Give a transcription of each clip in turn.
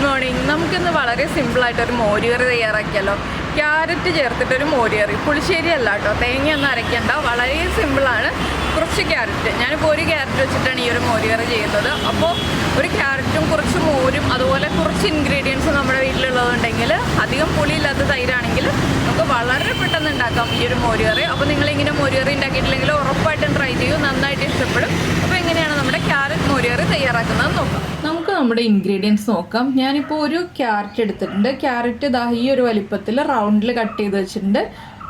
Morning. നമുക്കിന്ന് വളരെ സിമ്പിളായിട്ടൊരു മോരുകറി തയ്യാറാക്കിയല്ലോ. ക്യാരറ്റ് ചേർത്തിട്ടൊരു മോരുകറി. പുളിശ്ശേരി അല്ല കേട്ടോ, തേങ്ങയൊന്നും അരയ്ക്കേണ്ട, വളരെ സിമ്പിളാണ്. കുറച്ച് ക്യാരറ്റ്, ഞാനിപ്പോൾ ഒരു ക്യാരറ്റ് വെച്ചിട്ടാണ് ഈ ഒരു മോരുകറി ചെയ്യുന്നത്. അപ്പോൾ ഒരു ക്യാരറ്റും കുറച്ച് മോരും അതുപോലെ കുറച്ച് ഇൻഗ്രീഡിയൻസ് നമ്മുടെ വീട്ടിലുള്ളതുണ്ടെങ്കിൽ, അധികം പുളിയില്ലാത്ത തൈരാണെങ്കിൽ നമുക്ക് വളരെ പെട്ടെന്ന് ഉണ്ടാക്കാം ഈ ഒരു മോരുകറി. അപ്പോൾ നിങ്ങളിങ്ങനെ മോരുകറി ഉണ്ടാക്കിയിട്ടില്ലെങ്കിൽ ഉറപ്പായിട്ടും ട്രൈ ചെയ്യൂ, നന്നായിട്ട് ഇഷ്ടപ്പെടും. അപ്പോൾ എങ്ങനെയാണ് നമ്മുടെ ക്യാരറ്റ് മോരുകറി തയ്യാറാക്കുന്നത് നോക്കാം. നമുക്ക് നമ്മുടെ ഇൻഗ്രീഡിയൻസ് നോക്കാം. ഞാനിപ്പോൾ ഒരു ക്യാരറ്റ് എടുത്തിട്ടുണ്ട്. ക്യാരറ്റ് ദാ ഈ ഒരു വലിപ്പത്തിൽ റൗണ്ടിൽ കട്ട് ചെയ്ത് വെച്ചിട്ടുണ്ട്.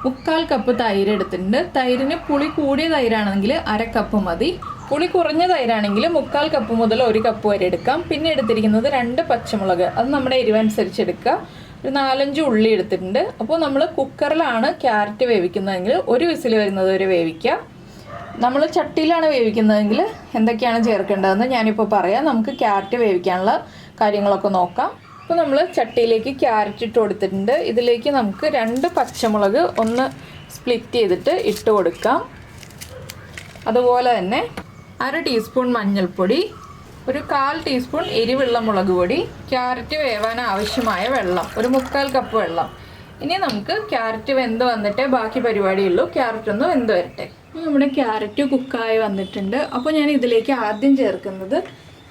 1/4 കപ്പ് തൈര് എടുത്തിട്ടുണ്ട്. തൈരിന് പുളി കൂടിയ തൈരാണെങ്കിൽ 1/2 കപ്പ് മതി. പുളി കുറഞ്ഞ തൈരാണെങ്കിൽ 1/4 കപ്പ് മുതൽ 1 കപ്പ് വരെ എടുക്കാം. പിന്നെ എടുത്തിരിക്കുന്നത് 2 പച്ചമുളക്, അത് നമ്മുടെ എരിവനുസരിച്ച് എടുക്കുക. ഒരു 4-5 ഉള്ളി എടുത്തിട്ടുണ്ട്. അപ്പോൾ നമ്മൾ കുക്കറിലാണ് ക്യാരറ്റ് വേവിക്കുന്നതെങ്കിൽ 1 വിസിൽ വരുന്നത് വരെ വേവിക്കുക. നമ്മൾ ചട്ടിയിലാണ് വേവിക്കുന്നതെങ്കിൽ എന്തൊക്കെയാണ് ചേർക്കേണ്ടതെന്ന് ഞാനിപ്പോൾ പറയാം. നമുക്ക് ക്യാരറ്റ് വേവിക്കാനുള്ള കാര്യങ്ങളൊക്കെ നോക്കാം. അപ്പോൾ നമ്മൾ ചട്ടിയിലേക്ക് ക്യാരറ്റ് ഇട്ട് കൊടുത്തിട്ടുണ്ട്. ഇതിലേക്ക് നമുക്ക് 2 പച്ചമുളക് ഒന്ന് സ്പ്ലിറ്റ് ചെയ്തിട്ട് ഇട്ട് കൊടുക്കാം. അതുപോലെ തന്നെ 1/2 ടീസ്പൂൺ മഞ്ഞൾപ്പൊടി, ഒരു 1/4 ടീസ്പൂൺ എരിവുള്ള മുളക് പൊടി, ക്യാരറ്റ് വേവാൻ ആവശ്യമായ വെള്ളം, ഒരു 1/4 കപ്പ് വെള്ളം. ഇനി നമുക്ക് ക്യാരറ്റ് വെന്ത് വന്നിട്ടേ ബാക്കി പരിപാടിയുള്ളൂ. ക്യാരറ്റ് ഒന്ന് വെന്ത് വരട്ടെ. നമ്മുടെ ക്യാരറ്റ് കുക്കായി വന്നിട്ടുണ്ട്. അപ്പോൾ ഞാൻ ഇതിലേക്ക് ആദ്യം ചേർക്കുന്നത്,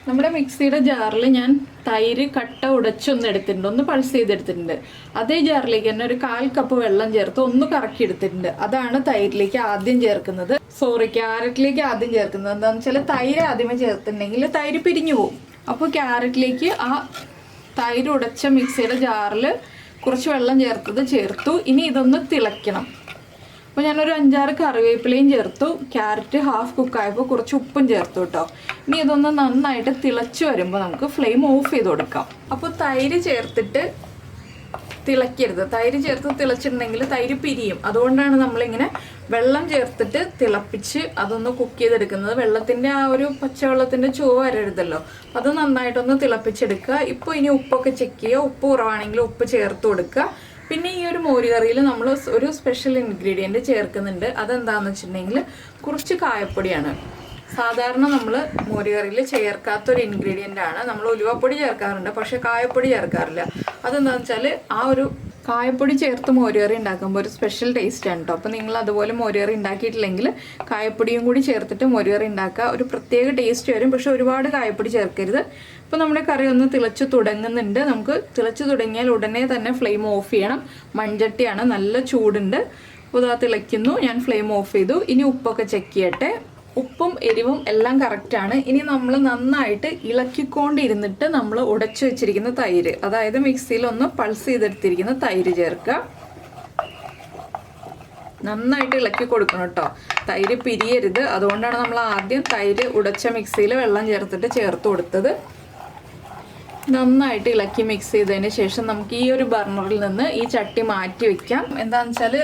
നമ്മുടെ മിക്സിയുടെ ജാറിൽ ഞാൻ തൈര് കട്ട ഉടച്ചൊന്ന് എടുത്തിട്ടുണ്ട്, ഒന്ന് പൾസ് ചെയ്തെടുത്തിട്ടുണ്ട്. അതേ ജാറിലേക്ക് തന്നെ ഒരു 1/4 കപ്പ് വെള്ളം ചേർത്ത് ഒന്ന് കറക്കി എടുത്തിട്ടുണ്ട്. അതാണ് തൈരിലേക്ക് ആദ്യം ചേർക്കുന്നത്. ക്യാരറ്റിലേക്ക് ആദ്യം ചേർക്കുന്നത്. എന്താണെന്ന് വെച്ചാൽ തൈര് ആദ്യമേ ചേർത്തിട്ടുണ്ടെങ്കിൽ തൈര് പിരിഞ്ഞു പോകും. അപ്പോൾ ക്യാരറ്റിലേക്ക് ആ തൈര് ഉടച്ച മിക്സിയുടെ ജാറിൽ കുറച്ച് വെള്ളം ചേർത്തു. ഇനി ഇതൊന്ന് തിളയ്ക്കണം. അപ്പോൾ ഞാനൊരു 5-6 കറിവേപ്പിലയും ചേർത്തു. ക്യാരറ്റ് ഹാഫ് കുക്കായപ്പോൾ കുറച്ച് ഉപ്പും ചേർത്തു കേട്ടോ. ഇനി ഇതൊന്ന് നന്നായിട്ട് തിളച്ച് വരുമ്പോൾ നമുക്ക് ഫ്ലെയിം ഓഫ് ചെയ്ത് കൊടുക്കാം. അപ്പോൾ തൈര് ചേർത്തിട്ട് തിളയ്ക്കരുത്. തൈര് ചേർത്ത് തിളച്ചിട്ടുണ്ടെങ്കിൽ തൈര് പിരിയും. അതുകൊണ്ടാണ് നമ്മളിങ്ങനെ വെള്ളം ചേർത്തിട്ട് തിളപ്പിച്ച് അതൊന്ന് കുക്ക് ചെയ്തെടുക്കുന്നത്. വെള്ളത്തിൻ്റെ ആ ഒരു പച്ചവെള്ളത്തിൻ്റെ ചുവ വരരുതല്ലോ. അത് നന്നായിട്ടൊന്ന് തിളപ്പിച്ചെടുക്കുക. ഇപ്പോൾ ഇനി ഉപ്പൊക്കെ ചെക്ക് ചെയ്യുക. ഉപ്പ് കുറവാണെങ്കിൽ ഉപ്പ് ചേർത്ത് കൊടുക്കുക. പിന്നെ ഈ ഒരു മോരുകറിയിൽ നമ്മൾ ഒരു സ്പെഷ്യൽ ഇൻഗ്രീഡിയൻറ്റ് ചേർക്കുന്നുണ്ട്. അതെന്താണെന്ന് വെച്ചിട്ടുണ്ടെങ്കിൽ കുറച്ച് കായപ്പൊടിയാണ്. സാധാരണ നമ്മൾ മോരുകറിയിൽ ചേർക്കാത്തൊരു ഇൻഗ്രീഡിയൻ്റ് ആണ്. നമ്മൾ ഉലുവപ്പൊടി ചേർക്കാറുണ്ട്, പക്ഷേ കായപ്പൊടി ചേർക്കാറില്ല. അതെന്താണെന്ന് വെച്ചാൽ ആ ഒരു കായപ്പൊടി ചേർത്ത് മോരുകറി ഉണ്ടാക്കുമ്പോൾ ഒരു സ്പെഷ്യൽ ടേസ്റ്റ് ആണ് കേട്ടോ. അപ്പോൾ നിങ്ങൾ അതുപോലെ മോരുകറി ഉണ്ടാക്കിയിട്ടില്ലെങ്കിൽ കായപ്പൊടിയും കൂടി ചേർത്തിട്ട് മോരുകറി ഉണ്ടാക്കുക. ഒരു പ്രത്യേക ടേസ്റ്റ് വരും, പക്ഷെ ഒരുപാട് കായപ്പൊടി ചേർക്കരുത്. ഇപ്പോൾ നമ്മുടെ കറി ഒന്ന് തിളച്ച് തുടങ്ങുന്നുണ്ട്. നമുക്ക് തിളച്ച് തുടങ്ങിയാൽ ഉടനെ തന്നെ ഫ്ലെയിം ഓഫ് ചെയ്യണം. മൺചട്ടിയാണ്, നല്ല ചൂടുണ്ട്. അപ്പോൾ ഇതാ തിളയ്ക്കുന്നു. ഞാൻ ഫ്ലെയിം ഓഫ് ചെയ്തു. ഇനി ഉപ്പൊക്കെ ചെക്ക് ചെയ്യട്ടെ. ഉപ്പും എരിവും എല്ലാം കറക്റ്റാണ്. ഇനി നമ്മൾ നന്നായിട്ട് ഇളക്കിക്കൊണ്ടിരുന്നിട്ട് നമ്മൾ ഉടച്ചു വെച്ചിരിക്കുന്ന തൈര്, അതായത് മിക്സിയിൽ ഒന്ന് പൾസ് ചെയ്തെടുത്തിരിക്കുന്ന തൈര് ചേർക്കുക. നന്നായിട്ട് ഇളക്കി കൊടുക്കണം കേട്ടോ. തൈര് പിരിയരുത്. അതുകൊണ്ടാണ് നമ്മൾ ആദ്യം തൈര് ഉടച്ച മിക്സിയിൽ വെള്ളം ചേർത്ത് കൊടുത്തത്. നന്നായിട്ട് ഇളക്കി മിക്സ് ചെയ്തതിന് ശേഷം നമുക്ക് ഈ ഒരു ബർണറിൽ നിന്ന് ഈ ചട്ടി മാറ്റി വെക്കാം. എന്താണെന്ന് വെച്ചാൽ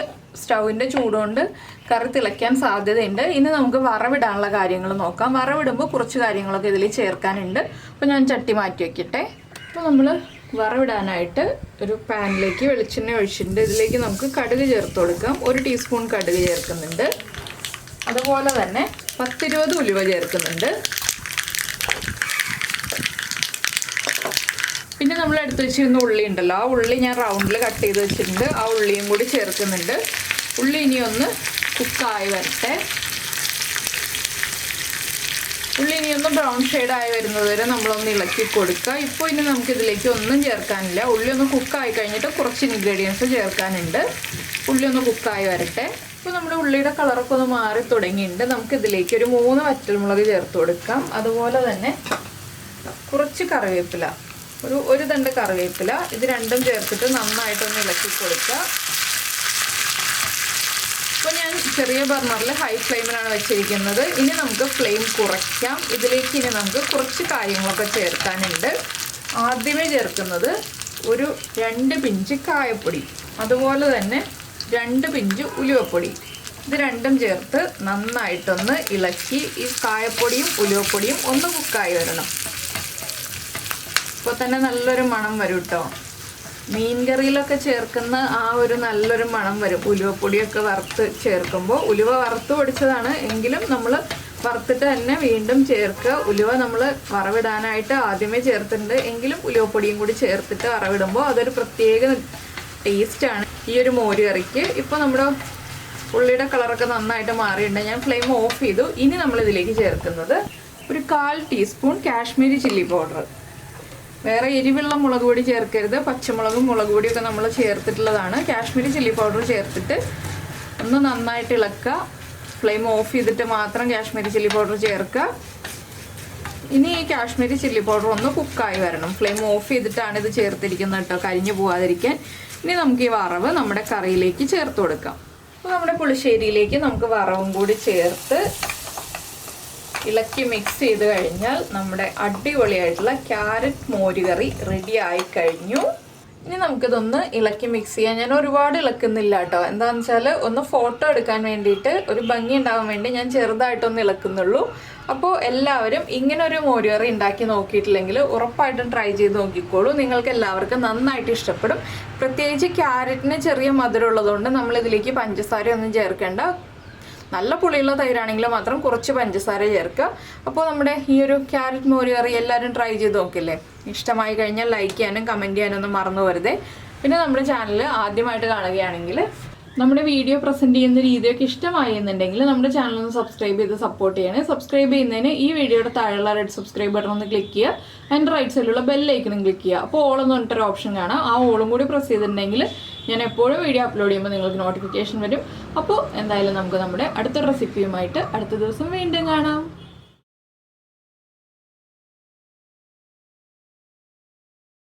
സ്റ്റൗവിൻ്റെ ചൂടുകൊണ്ട് കറി തിളയ്ക്കാൻ സാധ്യതയുണ്ട്. ഇനി നമുക്ക് വറവിടാനുള്ള കാര്യങ്ങൾ നോക്കാം. വറവിടുമ്പോൾ കുറച്ച് കാര്യങ്ങളൊക്കെ ഇതിൽ ചേർക്കാനുണ്ട്. അപ്പോൾ ഞാൻ ചട്ടി മാറ്റി വയ്ക്കട്ടെ. അപ്പോൾ നമ്മൾ വറവിടാനായിട്ട് ഒരു പാനിലേക്ക് വെളിച്ചെണ്ണ ഒഴിച്ചിട്ടുണ്ട്. ഇതിലേക്ക് നമുക്ക് കടുക് ചേർത്ത് കൊടുക്കാം. 1 ടീസ്പൂൺ കടുക് ചേർക്കുന്നുണ്ട്. അതുപോലെ തന്നെ 10-20 ഉലുവ ചേർക്കുന്നുണ്ട്. പിന്നെ നമ്മൾ എടുത്ത് വെച്ചിരുന്ന ഉള്ളി ഉണ്ടല്ലോ, ആ ഉള്ളി ഞാൻ റൗണ്ടിൽ കട്ട് ചെയ്ത് വെച്ചിട്ടുണ്ട്. ആ ഉള്ളിയും കൂടി ചേർക്കുന്നുണ്ട്. ഉള്ളി ഇനി ഒന്ന് കുക്കായി വരട്ടെ. ഉള്ളി ഇനി ഒന്ന് ബ്രൗൺ ഷെയ്ഡായി വരുന്നത് വരെ നമ്മളൊന്ന് ഇളക്കി കൊടുക്കുക. ഇപ്പോൾ ഇനി നമുക്കിതിലേക്ക് ഒന്നും ചേർക്കാനില്ല. ഉള്ളി ഒന്ന് കുക്കായി കഴിഞ്ഞിട്ട് കുറച്ച് ഇൻഗ്രീഡിയൻസ് ചേർക്കാനുണ്ട്. ഉള്ളി ഒന്ന് കുക്കായി വരട്ടെ. ഇപ്പോൾ നമ്മുടെ ഉള്ളിയുടെ കളറൊക്കെ ഒന്ന് മാറി തുടങ്ങിയിട്ടുണ്ട്. നമുക്കിതിലേക്ക് ഒരു 3 വറ്റൽമുളക് ചേർത്ത് കൊടുക്കാം. അതുപോലെ തന്നെ കുറച്ച് കറിവേപ്പില, ഒരു തണ്ട് കറിവേപ്പില, ഇത് രണ്ടും ചേർത്തിട്ട് നന്നായിട്ടൊന്ന് ഇളക്കി കൊടുക്കുക. ഇപ്പോൾ ഞാൻ ചെറിയ ബർണറിൽ ഹൈ ഫ്ലെയിമിലാണ് വെച്ചിരിക്കുന്നത്. ഇനി നമുക്ക് ഫ്ലെയിം കുറയ്ക്കാം. ഇതിലേക്ക് ഇനി നമുക്ക് കുറച്ച് കാര്യങ്ങളൊക്കെ ചേർക്കാനുണ്ട്. ആദ്യമേ ചേർക്കുന്നത് ഒരു 2 പിഞ്ച് കായപ്പൊടി, അതുപോലെ തന്നെ 2 പിഞ്ച് ഉലുവപ്പൊടി. ഇത് രണ്ടും ചേർത്ത് നന്നായിട്ടൊന്ന് ഇളക്കി ഈ കായപ്പൊടിയും ഉലുവപ്പൊടിയും ഒന്ന് കുക്കായി വരണം. ഇപ്പോൾ തന്നെ നല്ലൊരു മണം വരും കേട്ടോ. മീൻ കറിയിലൊക്കെ ചേർക്കുന്ന ആ ഒരു നല്ലൊരു മണം വരും ഉലുവപ്പൊടിയൊക്കെ വറുത്ത് ചേർക്കുമ്പോൾ. ഉലുവ വറുത്ത് പൊടിച്ചതാണ് എങ്കിലും നമ്മൾ വറുത്തിട്ട് തന്നെ വീണ്ടും ചേർക്കുക. ഉലുവ നമ്മൾ വറവിടാനായിട്ട് ആദ്യമേ ചേർത്തിട്ടുണ്ട്, എങ്കിലും ഉലുവപ്പൊടിയും കൂടി ചേർത്തിട്ട് വറവിടുമ്പോൾ അതൊരു പ്രത്യേക ടേസ്റ്റാണ് ഈ ഒരു മോര് കറിക്ക്. ഇപ്പോൾ നമ്മുടെ ഉള്ളിയുടെ കളറൊക്കെ നന്നായിട്ട് മാറിയിട്ടുണ്ട്. ഞാൻ ഫ്ലെയിം ഓഫ് ചെയ്തു. ഇനി നമ്മൾ ഇതിലേക്ക് ചേർക്കുന്നത് ഒരു 1/4 ടീസ്പൂൺ കാശ്മീരി ചില്ലി പൗഡർ. വേറെ എരിവുള്ള മുളക് പൊടി ചേർക്കരുത്, പച്ചമുളകും മുളക് പൊടിയൊക്കെ നമ്മൾ ചേർത്തിട്ടുള്ളതാണ്. കാശ്മീരി ചില്ലി പൗഡർ ചേർത്തിട്ട് ഒന്ന് നന്നായിട്ട് ഇളക്കുക. ഫ്ലെയിം ഓഫ് ചെയ്തിട്ട് മാത്രം കാശ്മീരി ചില്ലി പൗഡർ ചേർക്കുക. ഇനി ഈ കാശ്മീരി ചില്ലി പൗഡർ ഒന്ന് കുക്കായി വരണം. ഫ്ലെയിം ഓഫ് ചെയ്തിട്ടാണ് ഇത് ചേർത്തിരിക്കുന്നത് കേട്ടോ, കരിഞ്ഞു പോകാതിരിക്കാൻ. ഇനി നമുക്ക് ഈ വറവ് നമ്മുടെ കറിയിലേക്ക് ചേർത്ത് കൊടുക്കാം. അപ്പോൾ നമ്മുടെ പുളിശ്ശേരിയിലേക്ക് നമുക്ക് വറവും കൂടി ചേർത്ത് ഇളക്കി മിക്സ് ചെയ്ത് കഴിഞ്ഞാൽ നമ്മുടെ അടിപൊളിയായിട്ടുള്ള ക്യാരറ്റ് മോര് കറി റെഡി ആയി കഴിഞ്ഞു. ഇനി നമുക്കിതൊന്ന് ഇളക്കി മിക്സ് ചെയ്യാം. ഞാൻ ഒരുപാട് ഇളക്കുന്നില്ല കേട്ടോ, എന്താണെന്ന് വെച്ചാൽ ഒന്ന് ഫോട്ടോ എടുക്കാൻ വേണ്ടിയിട്ട് ഒരു ഭംഗി ഉണ്ടാവാൻ വേണ്ടി ഞാൻ ചെറുതായിട്ടൊന്ന് ഇളക്കുന്നുള്ളൂ. അപ്പോൾ എല്ലാവരും ഇങ്ങനെ ഒരു മോര് കറി ഉണ്ടാക്കി നോക്കിയിട്ടില്ലെങ്കിൽ ഉറപ്പായിട്ടും ട്രൈ ചെയ്ത് നോക്കിക്കോളൂ. നിങ്ങൾക്ക് എല്ലാവർക്കും നന്നായിട്ട് ഇഷ്ടപ്പെടും. പ്രത്യേകിച്ച് ക്യാരറ്റിന് ചെറിയ മധുരം ഉള്ളതുകൊണ്ട് നമ്മളിതിലേക്ക് പഞ്ചസാരയൊന്നും ചേർക്കേണ്ട. നല്ല പുളിയുള്ള തൈരാണെങ്കിൽ മാത്രം കുറച്ച് പഞ്ചസാര ചേർക്കുക. അപ്പോൾ നമ്മുടെ ഈ ഒരു ക്യാരറ്റ് മോര് കറി എല്ലാവരും ട്രൈ ചെയ്ത് നോക്കില്ലേ? ഇഷ്ടമായി കഴിഞ്ഞാൽ ലൈക്ക് ചെയ്യാനും കമൻറ്റ് ചെയ്യാനും ഒന്നും മറന്നു പോരുതേ. പിന്നെ നമ്മുടെ ചാനൽ ആദ്യമായിട്ട് കാണുകയാണെങ്കിൽ നമ്മുടെ വീഡിയോ പ്രസൻറ്റ് ചെയ്യുന്ന രീതിയൊക്കെ ഇഷ്ടമായി എന്നുണ്ടെങ്കിൽ നമ്മുടെ ചാനൽ ഒന്ന് സബ്സ്ക്രൈബ് ചെയ്ത് സപ്പോർട്ട് ചെയ്യണേ. സബ്സ്ക്രൈബ് ചെയ്യുന്നതിന് ഈ വീഡിയോയുടെ താഴെയുള്ള റെഡ് സബ്സ്ക്രൈബ് ബട്ടൺ ഒന്ന് ക്ലിക്ക് ചെയ്യുക. അതിൻ്റെ റൈറ്റ് സൈഡിലുള്ള ബെല്ലൈക്കണും ക്ലിക്ക് ചെയ്യുക. അപ്പോൾ ഓളെന്ന് പറഞ്ഞിട്ടൊരു ഓപ്ഷൻ കാണാം. ആ ഓളും കൂടി പ്രസ് ചെയ്തിട്ടുണ്ടെങ്കിൽ ഞാൻ എപ്പോഴും വീഡിയോ അപ്ലോഡ് ചെയ്യുമ്പോൾ നിങ്ങൾക്ക് നോട്ടിഫിക്കേഷൻ വരും. അപ്പോൾ എന്തായാലും നമുക്ക് നമ്മുടെ അടുത്ത റെസിപ്പിയുമായിട്ട് അടുത്ത ദിവസം വീണ്ടും കാണാം.